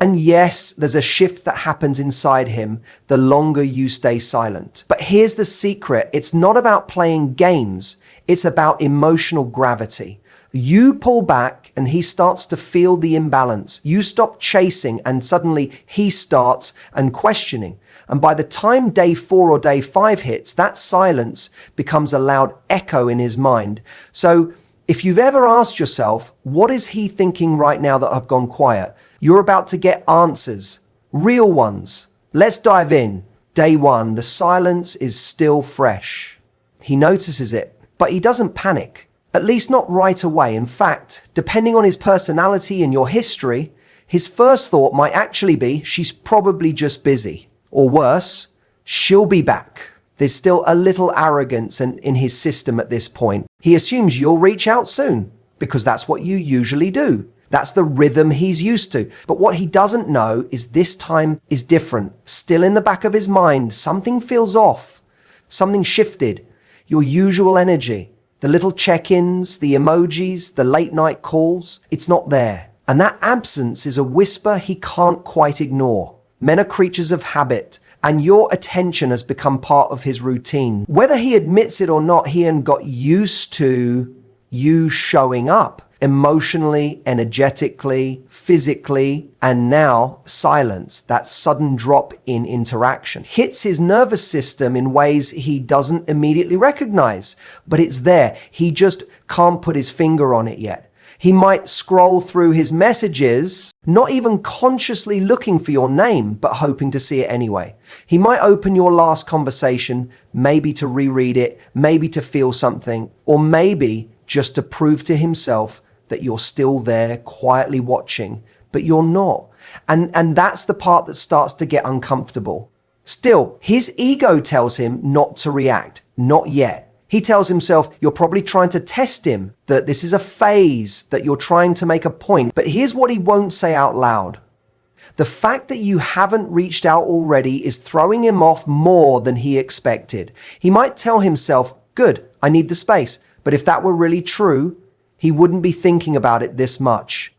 And yes, there's a shift that happens inside him the longer you stay silent. But here's the secret. It's not about playing games. It's about emotional gravity. You pull back and he starts to feel the imbalance. You stop chasing and suddenly he starts and questioning. And by the time day 4 or day 5 hits, that silence becomes a loud echo in his mind. So if you've ever asked yourself, what is he thinking right now that I've gone quiet? You're about to get answers, real ones. Let's dive in. Day 1, the silence is still fresh. He notices it, but he doesn't panic, at least not right away. In fact, depending on his personality and your history, his first thought might actually be, she's probably just busy. Or worse, she'll be back. There's still a little arrogance in his system at this point. He assumes you'll reach out soon because that's what you usually do. That's the rhythm he's used to. But what he doesn't know is this time is different. Still in the back of his mind, something feels off. Something shifted. Your usual energy, the little check-ins, the emojis, the late night calls, it's not there. And that absence is a whisper he can't quite ignore. Men are creatures of habit. And your attention has become part of his routine. Whether he admits it or not, he got used to you showing up emotionally, energetically, physically, and now silence, that sudden drop in interaction, hits his nervous system in ways he doesn't immediately recognize. But it's there. He just can't put his finger on it yet. He might scroll through his messages, not even consciously looking for your name, but hoping to see it anyway. He might open your last conversation, maybe to reread it, maybe to feel something, or maybe just to prove to himself that you're still there, quietly watching, but you're not. And that's the part that starts to get uncomfortable. Still, his ego tells him not to react, not yet. He tells himself you're probably trying to test him, that this is a phase, that you're trying to make a point. But here's what he won't say out loud. The fact that you haven't reached out already is throwing him off more than he expected. He might tell himself, good, I need the space. But if that were really true, he wouldn't be thinking about it this much.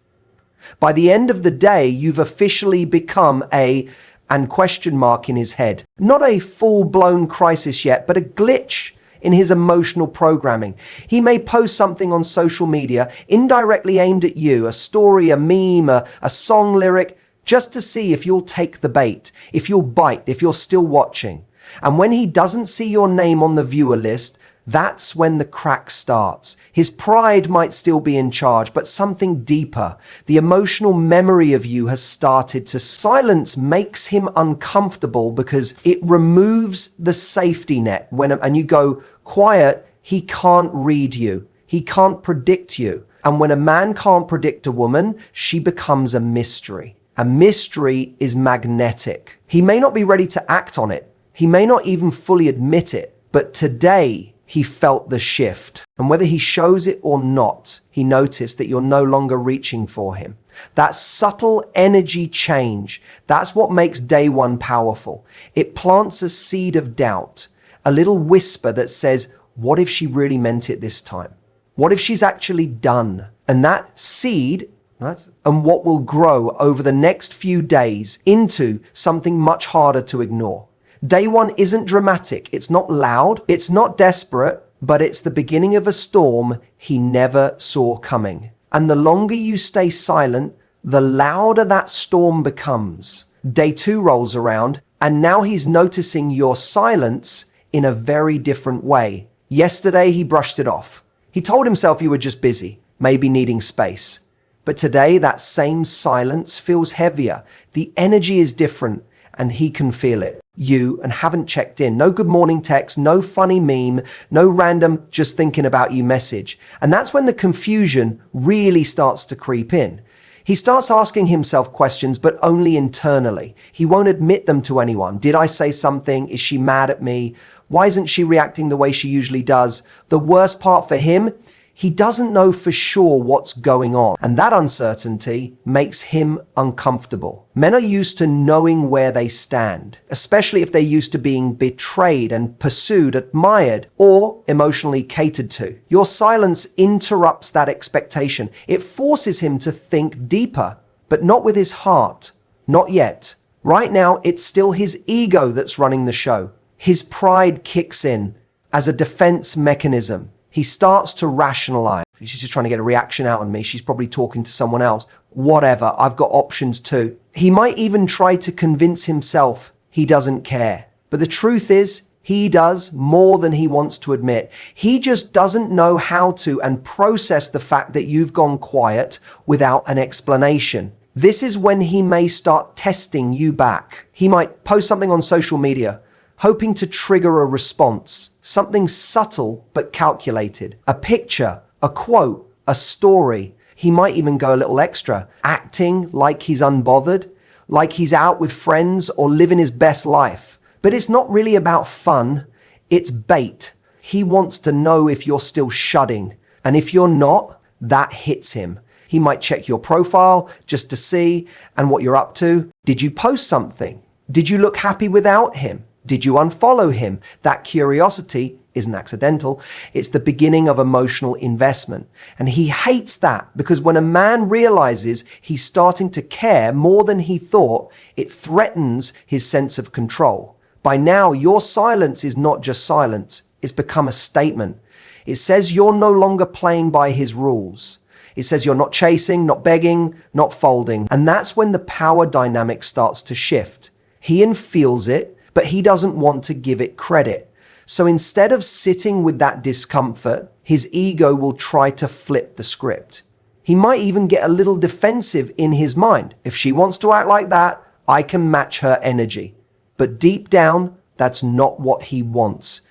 By the end of the day, you've officially become and question mark in his head. Not a full-blown crisis yet, but a glitch in his emotional programming. He may post something on social media indirectly aimed at you, a story, a meme, a song lyric, just to see if you'll take the bait, if you'll bite, if you're still watching. And when he doesn't see your name on the viewer list, that's when the crack starts. His pride might still be in charge, but something deeper. The emotional memory of you has started to silence, makes him uncomfortable because it removes the safety net. And you go quiet, he can't read you. He can't predict you. And when a man can't predict a woman, she becomes a mystery. A mystery is magnetic. He may not be ready to act on it. He may not even fully admit it. But today, he felt the shift. And whether he shows it or not, he noticed that you're no longer reaching for him. That subtle energy change, that's what makes day 1 powerful. It plants a seed of doubt, a little whisper that says, what if she really meant it this time? What if she's actually done? And that seed, and what will grow over the next few days into something much harder to ignore. Day 1 isn't dramatic, it's not loud, it's not desperate, but it's the beginning of a storm he never saw coming. And the longer you stay silent, the louder that storm becomes. Day 2 rolls around, and now he's noticing your silence in a very different way. Yesterday, he brushed it off. He told himself you were just busy, maybe needing space. But today, that same silence feels heavier. The energy is different, and he can feel it. You and haven't checked in. No good morning text, no funny meme, no random just thinking about you message. And that's when the confusion really starts to creep in. He starts asking himself questions, but only internally. He won't admit them to anyone. Did I say something? Is she mad at me? Why isn't she reacting the way she usually does? The worst part for him, he doesn't know for sure what's going on. And that uncertainty makes him uncomfortable. Men are used to knowing where they stand, especially if they're used to being betrayed and pursued, admired, or emotionally catered to. Your silence interrupts that expectation. It forces him to think deeper, but not with his heart, Not yet. Right now, it's still his ego that's running the show. His pride kicks in as a defense mechanism. He starts to rationalize. She's just trying to get a reaction out on me. She's probably talking to someone else. Whatever, I've got options too. He might even try to convince himself he doesn't care. But the truth is, he does more than he wants to admit. He just doesn't know how to and process the fact that you've gone quiet without an explanation. This is when he may start testing you back. He might post something on social media, hoping to trigger a response, something subtle but calculated. A picture, a quote, a story. He might even go a little extra, acting like he's unbothered, like he's out with friends or living his best life. But it's not really about fun, it's bait. He wants to know if you're still shutting. And if you're not, that hits him. He might check your profile just to see and what you're up to. Did you post something? Did you look happy without him? Did you unfollow him? That curiosity isn't accidental. It's the beginning of emotional investment. And he hates that because when a man realizes he's starting to care more than he thought, it threatens his sense of control. By now, your silence is not just silence. It's become a statement. It says you're no longer playing by his rules. It says you're not chasing, not begging, not folding. And that's when the power dynamic starts to shift. He feels it, but he doesn't want to give it credit. So instead of sitting with that discomfort, his ego will try to flip the script. He might even get a little defensive in his mind. If she wants to act like that, I can match her energy. But deep down, that's not what he wants.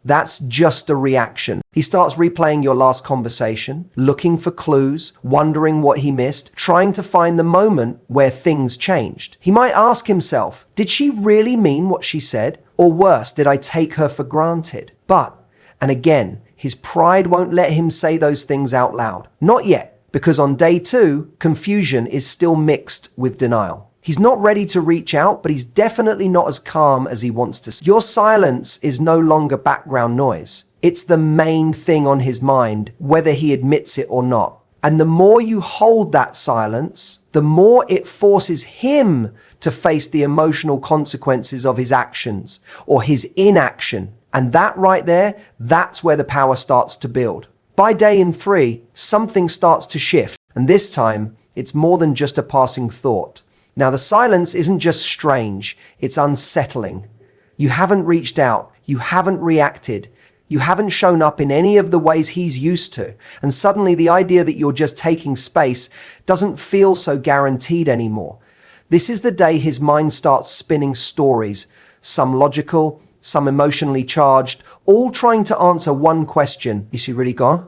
That's just a reaction. He starts replaying your last conversation, looking for clues, wondering what he missed, trying to find the moment where things changed. He might ask himself, did she really mean what she said? Or worse, did I take her for granted? But, and again, his pride won't let him say those things out loud. Not yet, because on day 2, confusion is still mixed with denial. He's not ready to reach out, but he's definitely not as calm as he wants to. Your silence is no longer background noise. It's the main thing on his mind, whether he admits it or not. And the more you hold that silence, the more it forces him to face the emotional consequences of his actions or his inaction. And that right there, that's where the power starts to build. By day 3, something starts to shift. And this time, it's more than just a passing thought. Now, the silence isn't just strange, it's unsettling. You haven't reached out, you haven't reacted, you haven't shown up in any of the ways he's used to. And suddenly the idea that you're just taking space doesn't feel so guaranteed anymore. This is the day his mind starts spinning stories, some logical, some emotionally charged, all trying to answer one question. Is she really gone?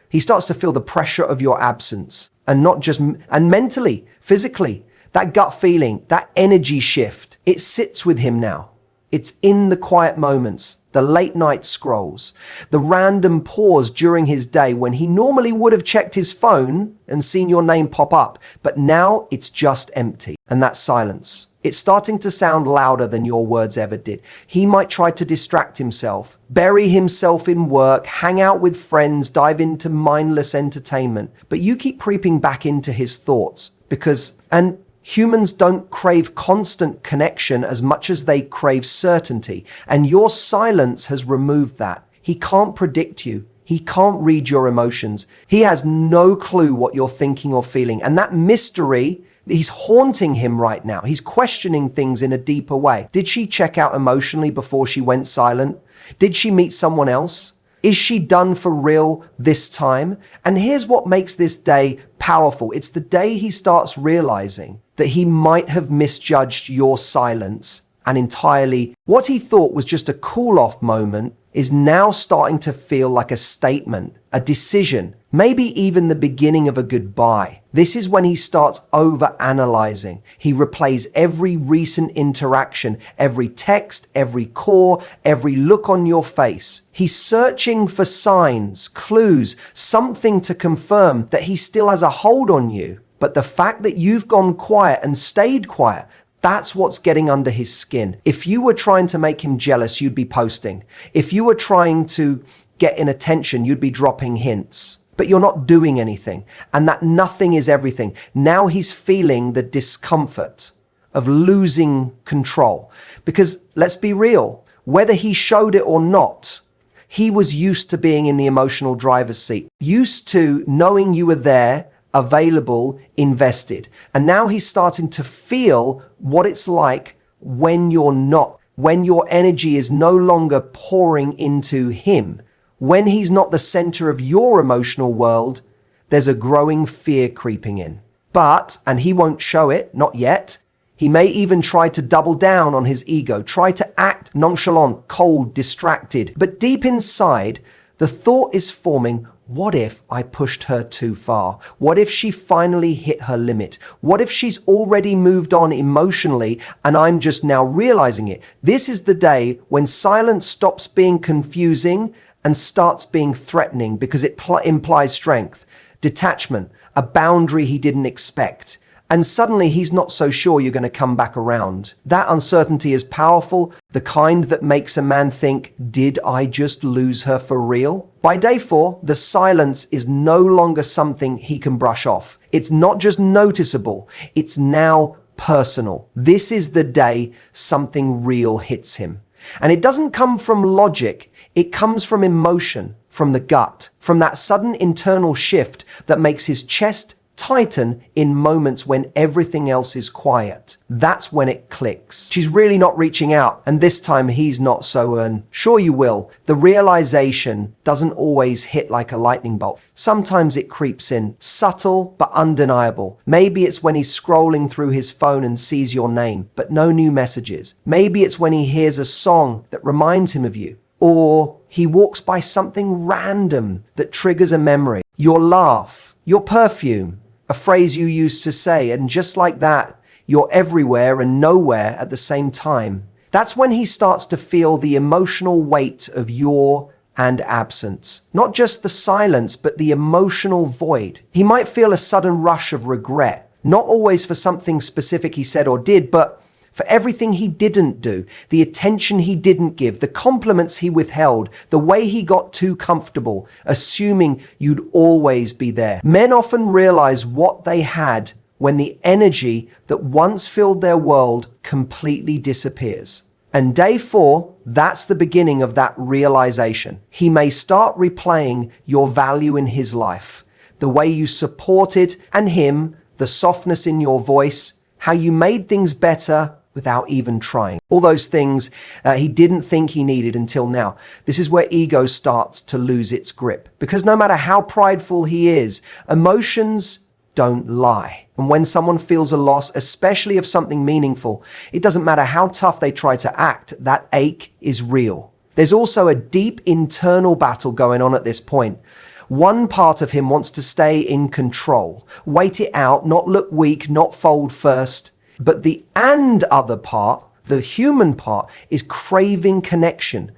He starts to feel the pressure of your absence, and not just, and mentally, physically. That gut feeling, that energy shift, it sits with him now. It's in the quiet moments, the late night scrolls, the random pause during his day when he normally would have checked his phone and seen your name pop up, but now it's just empty. And that silence, it's starting to sound louder than your words ever did. He might try to distract himself, bury himself in work, hang out with friends, dive into mindless entertainment, but you keep creeping back into his thoughts because, and humans don't crave constant connection as much as they crave certainty. And your silence has removed that. He can't predict you. He can't read your emotions. He has no clue what you're thinking or feeling. And that mystery, he's haunting him right now. He's questioning things in a deeper way. Did she check out emotionally before she went silent? Did she meet someone else? Is she done for real this time? And here's what makes this day powerful. It's the day he starts realizing that he might have misjudged your silence and entirely what he thought was just a cool-off moment is now starting to feel like a statement, a decision, maybe even the beginning of a goodbye. This is when he starts over-analyzing. He replays every recent interaction, every text, every call, every look on your face. He's searching for signs, clues, something to confirm that he still has a hold on you. But the fact that you've gone quiet and stayed quiet, that's what's getting under his skin. If you were trying to make him jealous, you'd be posting. If you were trying to get in attention, you'd be dropping hints. But you're not doing anything. And that nothing is everything. Now he's feeling the discomfort of losing control. Because let's be real, whether he showed it or not, he was used to being in the emotional driver's seat, used to knowing you were there, available, invested. And now he's starting to feel what it's like when you're not, when your energy is no longer pouring into him. When he's not the center of your emotional world, there's a growing fear creeping in. But, and he won't show it, not yet, he may even try to double down on his ego, try to act nonchalant, cold, distracted. But deep inside, the thought is forming, what if I pushed her too far? What if she finally hit her limit? What if she's already moved on emotionally and I'm just now realizing it? This is the day when silence stops being confusing and starts being threatening because it implies strength, detachment, a boundary he didn't expect. And suddenly he's not so sure you're going to come back around. That uncertainty is powerful, the kind that makes a man think, did I just lose her for real? By day 4, the silence is no longer something he can brush off. It's not just noticeable, it's now personal. This is the day something real hits him. And it doesn't come from logic, it comes from emotion, from the gut, from that sudden internal shift that makes his chest tighten in moments when everything else is quiet. That's when it clicks. She's really not reaching out, and this time he's not so sure you will. The realization doesn't always hit like a lightning bolt. Sometimes it creeps in, subtle but undeniable. Maybe it's when he's scrolling through his phone and sees your name, but no new messages. Maybe it's when he hears a song that reminds him of you. Or he walks by something random that triggers a memory. Your laugh, your perfume, a phrase you used to say, and just like that, you're everywhere and nowhere at the same time. That's when he starts to feel the emotional weight of your and absence. Not just the silence, but the emotional void. He might feel a sudden rush of regret, not always for something specific he said or did, but for everything he didn't do, the attention he didn't give, the compliments he withheld, the way he got too comfortable, assuming you'd always be there. Men often realize what they had when the energy that once filled their world completely disappears. And day 4, that's the beginning of that realization. He may start replaying your value in his life, the way you supported and him, the softness in your voice, how you made things better without even trying. All those things he didn't think he needed until now. This is where ego starts to lose its grip. Because no matter how prideful he is, emotions don't lie. And when someone feels a loss, especially of something meaningful, it doesn't matter how tough they try to act, that ache is real. There's also a deep internal battle going on at this point. One part of him wants to stay in control, wait it out, not look weak, not fold first. But the other part, the human part, is craving connection,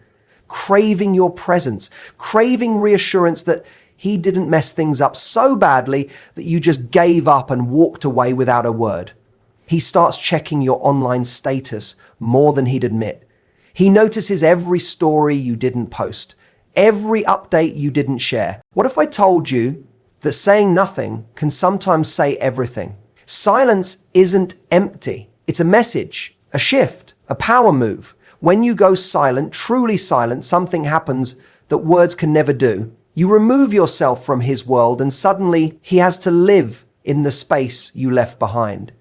craving your presence, craving reassurance that he didn't mess things up so badly that you just gave up and walked away without a word. He starts checking your online status more than he'd admit. He notices every story you didn't post, every update you didn't share. What if I told you that saying nothing can sometimes say everything? Silence isn't empty. It's a message, a shift, a power move. When you go silent, truly silent, something happens that words can never do. You remove yourself from his world and suddenly he has to live in the space you left behind.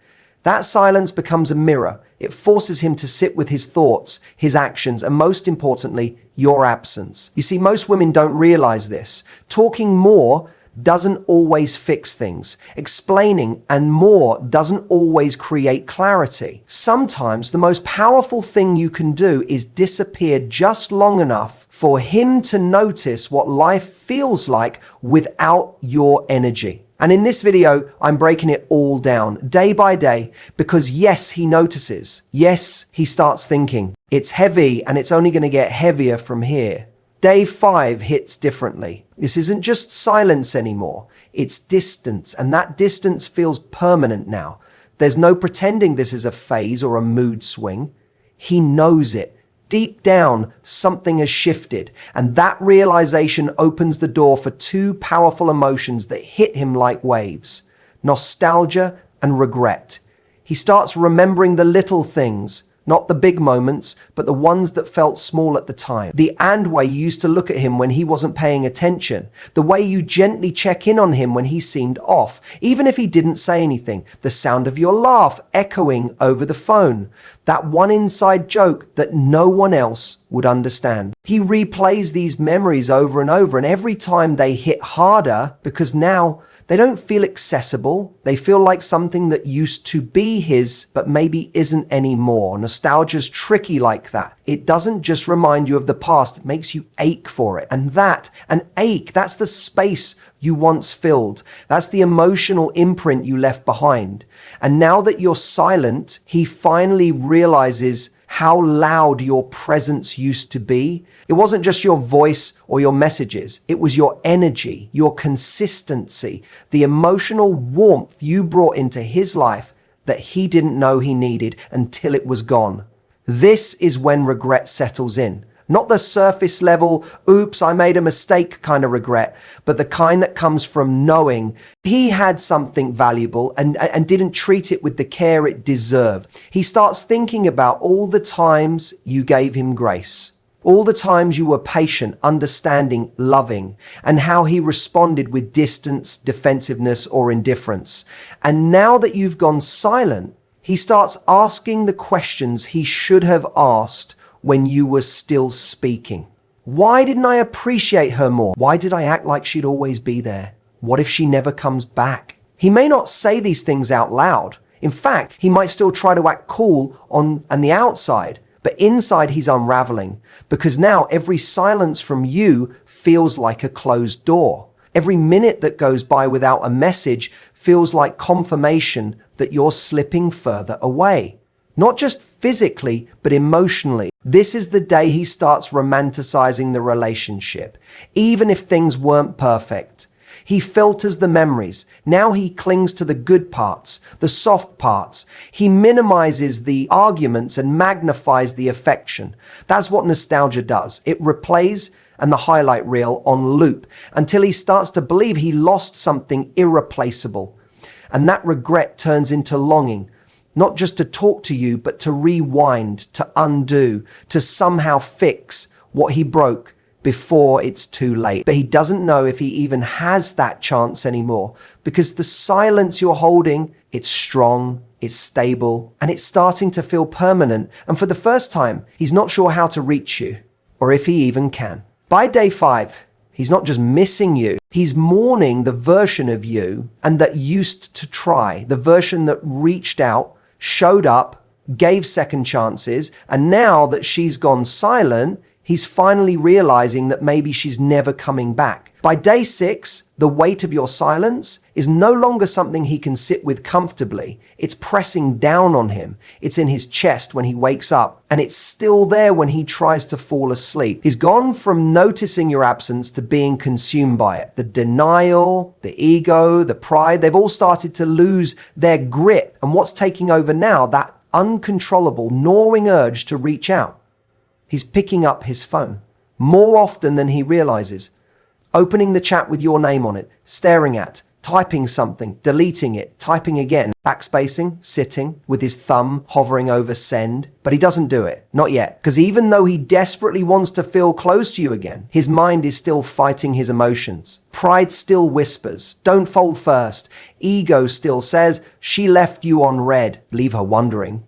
That silence becomes a mirror. It forces him to sit with his thoughts, his actions, and most importantly, your absence. You see, most women don't realize this. Talking more doesn't always fix things. Explaining and more doesn't always create clarity. Sometimes the most powerful thing you can do is disappear just long enough for him to notice what life feels like without your energy. And in this video, I'm breaking it all down, day by day, because yes, he notices. Yes, he starts thinking. It's heavy and it's only going to get heavier from here. Day 5 hits differently. This isn't just silence anymore. It's distance, and that distance feels permanent now. There's no pretending this is a phase or a mood swing. He knows it. Deep down, something has shifted, and that realization opens the door for 2 powerful emotions that hit him like waves: nostalgia and regret. He starts remembering the little things, not the big moments, but the ones that felt small at the time. The way you used to look at him when he wasn't paying attention. The way you gently check in on him when he seemed off, even if he didn't say anything. The sound of your laugh echoing over the phone. That one inside joke that no one else would understand. He replays these memories over and over, and every time they hit harder because now they don't feel accessible. They feel like something that used to be his, but maybe isn't anymore. Nostalgia's tricky like that. It doesn't just remind you of the past, it makes you ache for it. And an ache, that's the space you once filled. That's the emotional imprint you left behind. And now that you're silent, he finally realizes how loud your presence used to be. It wasn't just your voice or your messages. It was your energy, your consistency, the emotional warmth you brought into his life that he didn't know he needed until it was gone. This is when regret settles in. Not the surface level, oops, I made a mistake kind of regret, but the kind that comes from knowing he had something valuable and didn't treat it with the care it deserved. He starts thinking about all the times you gave him grace, all the times you were patient, understanding, loving, and how he responded with distance, defensiveness, or indifference. And now that you've gone silent, he starts asking the questions he should have asked when you were still speaking. Why didn't I appreciate her more? Why did I act like she'd always be there? What if she never comes back? He may not say these things out loud. In fact, he might still try to act cool on the outside, but inside he's unraveling because now every silence from you feels like a closed door. Every minute that goes by without a message feels like confirmation that you're slipping further away. Not just physically, but emotionally. This is the day he starts romanticizing the relationship, even if things weren't perfect. He filters the memories. Now he clings to the good parts, the soft parts. He minimizes the arguments and magnifies the affection. That's what nostalgia does. It replays and the highlight reel on loop until he starts to believe he lost something irreplaceable. And that regret turns into longing. Not just to talk to you, but to rewind, to undo, to somehow fix what he broke before it's too late. But he doesn't know if he even has that chance anymore because the silence you're holding, it's strong, it's stable, and it's starting to feel permanent. And for the first time, he's not sure how to reach you or if he even can. By day 5, he's not just missing you, he's mourning the version of you and that used to try, the version that reached out, showed up, gave second chances, and now that she's gone silent, he's finally realizing that maybe she's never coming back. By day 6, the weight of your silence is no longer something he can sit with comfortably. It's pressing down on him. It's in his chest when he wakes up, and it's still there when he tries to fall asleep. He's gone from noticing your absence to being consumed by it. The denial, the ego, the pride, they've all started to lose their grip. And what's taking over now? That uncontrollable, gnawing urge to reach out. He's picking up his phone more often than he realizes, opening the chat with your name on it, staring at, typing something, deleting it, typing again, backspacing, sitting with his thumb hovering over send. But he doesn't do it, not yet, because even though he desperately wants to feel close to you again, his mind is still fighting his emotions. Pride still whispers, don't fold first. Ego still says, she left you on red, leave her wondering.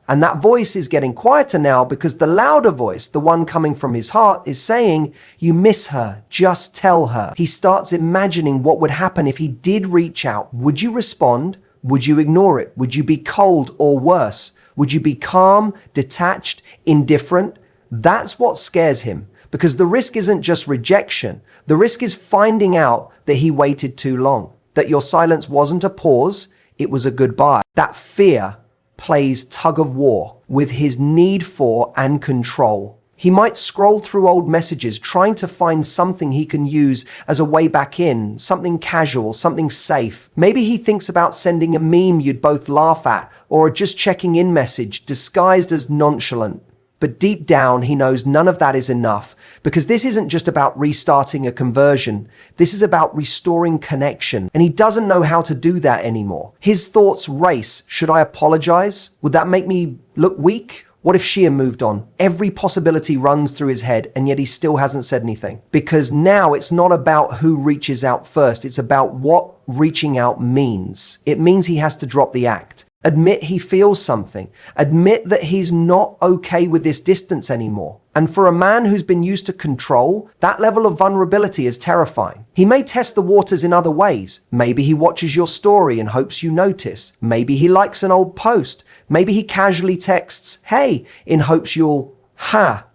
And that voice is getting quieter now because the louder voice, the one coming from his heart, is saying, you miss her, just tell her. He starts imagining what would happen if he did reach out. Would you respond? Would you ignore it? Would you be cold or worse? Would you be calm, detached, indifferent? That's what scares him. Because the risk isn't just rejection. The risk is finding out that he waited too long, that your silence wasn't a pause, it was a goodbye. That fear plays tug of war with his need for and control. He might scroll through old messages, trying to find something he can use as a way back in, something casual, something safe. Maybe he thinks about sending a meme you'd both laugh at, or a just checking in message disguised as nonchalant. But deep down, he knows none of that is enough, because this isn't just about restarting a conversion. This is about restoring connection, and he doesn't know how to do that anymore. His thoughts race. Should I apologize? Would that make me look weak? What if she had moved on? Every possibility runs through his head, and yet he still hasn't said anything. Because now it's not about who reaches out first. It's about what reaching out means. It means he has to drop the act. Admit he feels something. Admit that he's not okay with this distance anymore. And for a man who's been used to control, that level of vulnerability is terrifying. He may test the waters in other ways. Maybe he watches your story and hopes you notice. Maybe he likes an old post. Maybe he casually texts, "Hey," in hopes you'll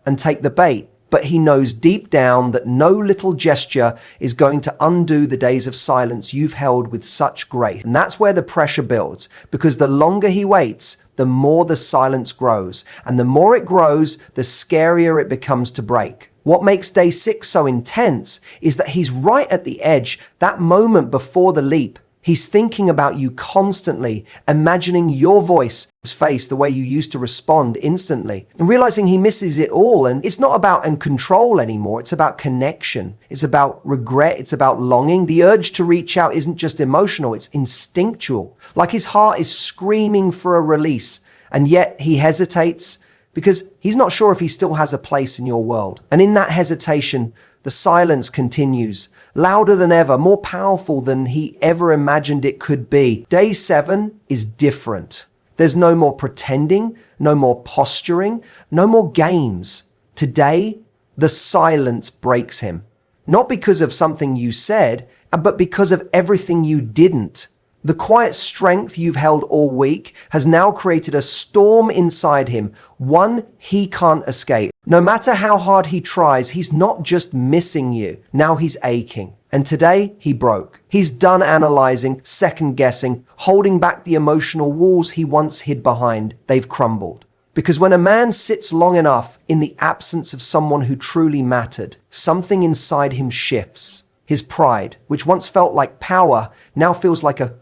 and take the bait. But he knows deep down that no little gesture is going to undo the days of silence you've held with such grace. And that's where the pressure builds, because the longer he waits, the more the silence grows. And the more it grows, the scarier it becomes to break. What makes day 6 so intense is that he's right at the edge, that moment before the leap. He's thinking about you constantly, imagining your voice, his face, the way you used to respond instantly, and realizing he misses it all. And it's not about control anymore. It's about connection. It's about regret. It's about longing. The urge to reach out isn't just emotional. It's instinctual. Like his heart is screaming for a release, and yet he hesitates because he's not sure if he still has a place in your world. And in that hesitation, the silence continues, louder than ever, more powerful than he ever imagined it could be. Day 7 is different. There's no more pretending, no more posturing, no more games. Today, the silence breaks him. Not because of something you said, but because of everything you didn't. The quiet strength you've held all week has now created a storm inside him, one he can't escape. No matter how hard he tries, he's not just missing you. Now he's aching. And today, he broke. He's done analyzing, second-guessing, holding back the emotional walls he once hid behind. They've crumbled. Because when a man sits long enough in the absence of someone who truly mattered, something inside him shifts. His pride, which once felt like power, now feels like a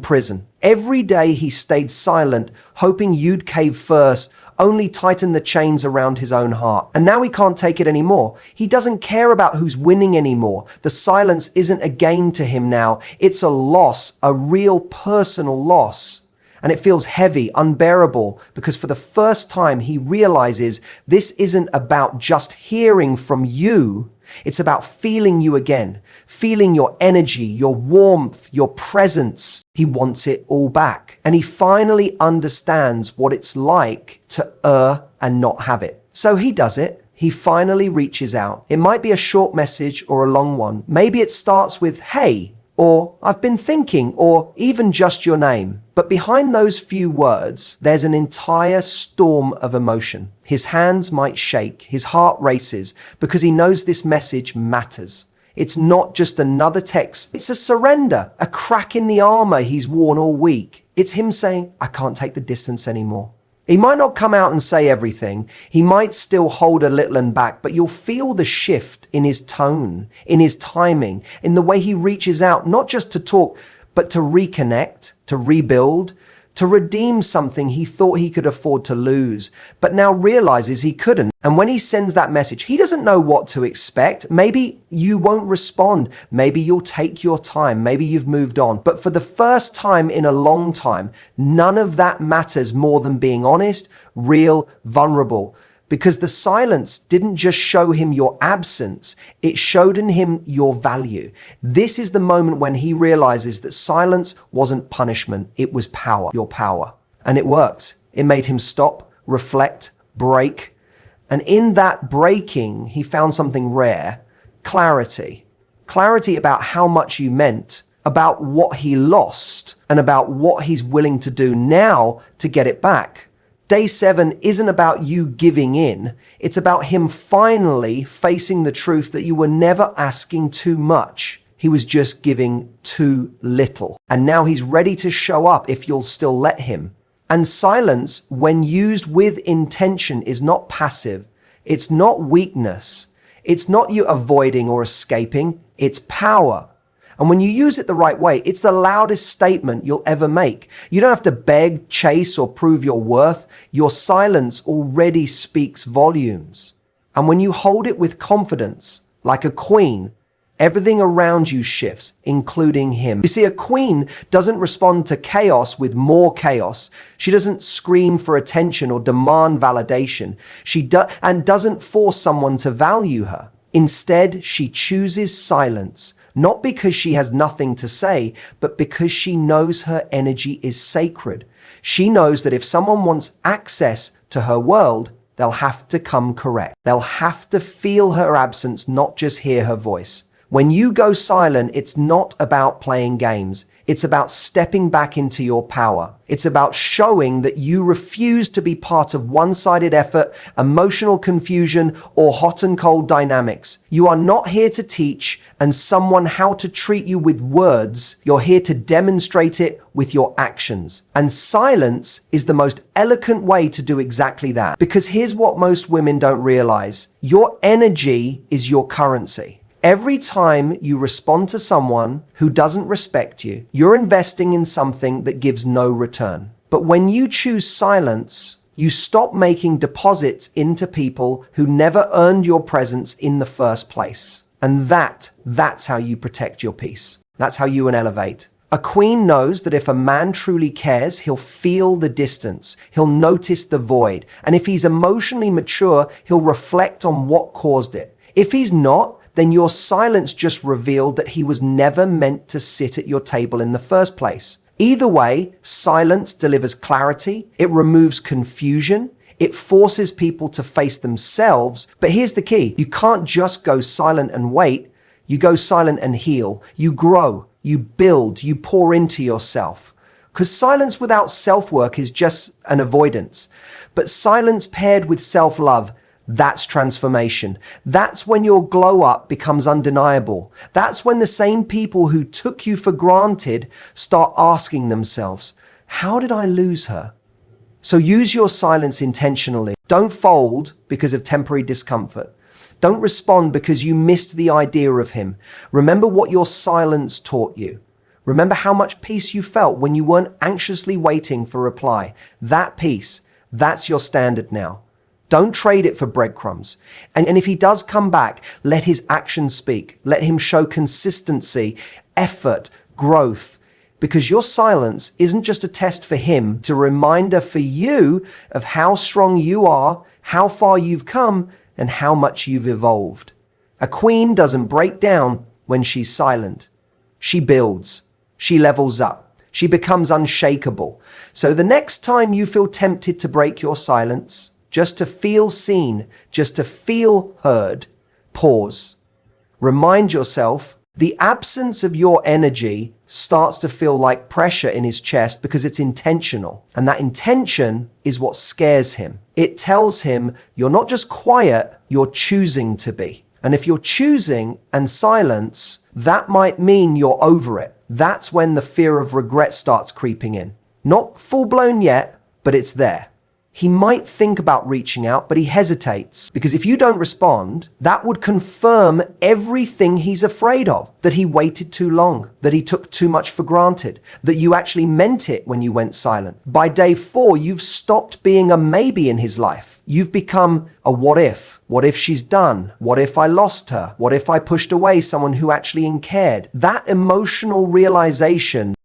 prison. Every day he stayed silent, hoping you'd cave first, only tighten the chains around his own heart. And now he can't take it anymore. He doesn't care about who's winning anymore. The silence isn't a game to him now. It's a loss, a real personal loss. And it feels heavy, unbearable, because for the first time he realizes this isn't about just hearing from you. It's about feeling you again, feeling your energy, your warmth, your presence. He wants it all back. And he finally understands what it's like to err and not have it. So he does it. He finally reaches out. It might be a short message or a long one. Maybe it starts with, "Hey," or "I've been thinking," or even just your name. But behind those few words, there's an entire storm of emotion. His hands might shake, his heart races, because he knows this message matters. It's not just another text. It's a surrender, a crack in the armor he's worn all week. It's him saying, "I can't take the distance anymore." He might not come out and say everything. He might still hold a little and back, but you'll feel the shift in his tone, in his timing, in the way he reaches out, not just to talk, but to reconnect, to rebuild, to redeem something he thought he could afford to lose, but now realizes he couldn't. And when he sends that message, he doesn't know what to expect. Maybe you won't respond. Maybe you'll take your time. Maybe you've moved on. But for the first time in a long time, none of that matters more than being honest, real, vulnerable. Because the silence didn't just show him your absence, it showed in him your value. This is the moment when he realizes that silence wasn't punishment, it was power, your power. And it worked. It made him stop, reflect, break. And in that breaking, he found something rare, clarity. Clarity about how much you meant, about what he lost, and about what he's willing to do now to get it back. Day 7 isn't about you giving in. It's about him finally facing the truth that you were never asking too much. He was just giving too little. And now he's ready to show up if you'll still let him. And silence, when used with intention, is not passive. It's not weakness. It's not you avoiding or escaping. It's power. And when you use it the right way, it's the loudest statement you'll ever make. You don't have to beg, chase, or prove your worth. Your silence already speaks volumes. And when you hold it with confidence, like a queen, everything around you shifts, including him. You see, a queen doesn't respond to chaos with more chaos. She doesn't scream for attention or demand validation. She doesn't force someone to value her. Instead, she chooses silence, not because she has nothing to say, but because she knows her energy is sacred. She knows that if someone wants access to her world, they'll have to come correct. They'll have to feel her absence, not just hear her voice. When you go silent, it's not about playing games. It's about stepping back into your power. It's about showing that you refuse to be part of one-sided effort, emotional confusion, or hot and cold dynamics. You are not here to teach someone how to treat you with words. You're here to demonstrate it with your actions. And silence is the most eloquent way to do exactly that. Because here's what most women don't realize. Your energy is your currency. Every time you respond to someone who doesn't respect you, you're investing in something that gives no return. But when you choose silence, you stop making deposits into people who never earned your presence in the first place. And that's how you protect your peace. That's how you elevate. A queen knows that if a man truly cares, he'll feel the distance. He'll notice the void. And if he's emotionally mature, he'll reflect on what caused it. If he's not, then your silence just revealed that he was never meant to sit at your table in the first place. Either way, silence delivers clarity, it removes confusion, it forces people to face themselves. But here's the key. You can't just go silent and wait. You go silent and heal. You grow, you build, you pour into yourself. Because silence without self-work is just an avoidance. But silence paired with self-love, that's transformation. That's when your glow up becomes undeniable. That's when the same people who took you for granted start asking themselves, how did I lose her? So use your silence intentionally. Don't fold because of temporary discomfort. Don't respond because you missed the idea of him. Remember what your silence taught you. Remember how much peace you felt when you weren't anxiously waiting for a reply. That peace, that's your standard now. Don't trade it for breadcrumbs. And if he does come back, let his actions speak. Let him show consistency, effort, growth. Because your silence isn't just a test for him, it's a reminder for you of how strong you are, how far you've come, and how much you've evolved. A queen doesn't break down when she's silent. She builds. She levels up. She becomes unshakable. So the next time you feel tempted to break your silence, just to feel seen, just to feel heard, pause. Remind yourself, the absence of your energy starts to feel like pressure in his chest because it's intentional. And that intention is what scares him. It tells him you're not just quiet, you're choosing to be. And if you're choosing and silence, that might mean you're over it. That's when the fear of regret starts creeping in. Not full-blown yet, but it's there. He might think about reaching out, but he hesitates because if you don't respond, that would confirm everything he's afraid of, that he waited too long, that he took too much for granted, that you actually meant it when you went silent. By day 4, you've stopped being a maybe in his life. You've become a what if. What if she's done? What if I lost her? What if I pushed away someone who actually cared? That emotional realization